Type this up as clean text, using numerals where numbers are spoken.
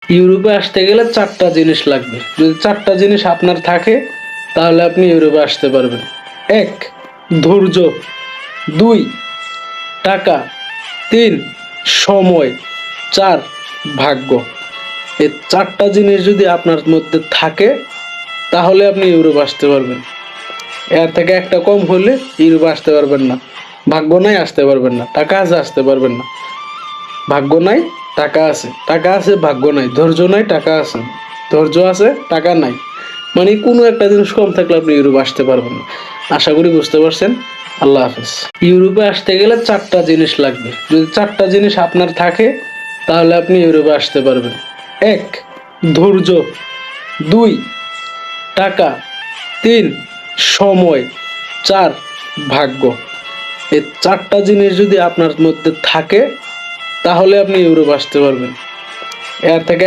ইউরোপে আসতে গেলে 4টা জিনিস লাগবে। যদি 4টা জিনিস আপনার থাকে তাহলে আপনি ইউরোপে আসতে পারবেন। 1 ধৈর্য, 2 টাকা, 3 সময়, 4 ভাগ্য। এই 4টা জিনিস যদি আপনার মধ্যে থাকে তাহলে আপনি ইউরোপ আসতে পারবেন। এর থেকে একটা কম হলে ইউরোপ আসতে পারবেন না। ভাগ্য নাই, আসতে পারবেন না। টাকা আছে, আসতে পারবেন না। ভাগ্য নাই, টাকা আছে। টাকা আছে, ভাগ্য নাই। ধৈর্য নাই, টাকা আছে। ধৈর্য আছে, টাকা নাই। মানে কোনো একটা জিনিস কম থাকলে আপনি ইউরোপ আসতে পারবেন না। আশা করি বুঝতে পারছেন। আল্লাহ হাফেজ। ইউরোপে আসতে গেলে 4টা জিনিস লাগবে। যদি 4টা জিনিস আপনার থাকে তাহলে আপনি ইউরোপে আসতে পারবেন। 1 ধৈর্য, 2 টাকা, 3 সময়, 4 ভাগ্য। এই 4টা জিনিস যদি আপনার মধ্যে থাকে তাহলে আপনি ইউরোপ আসতে পারবেন। এর থেকে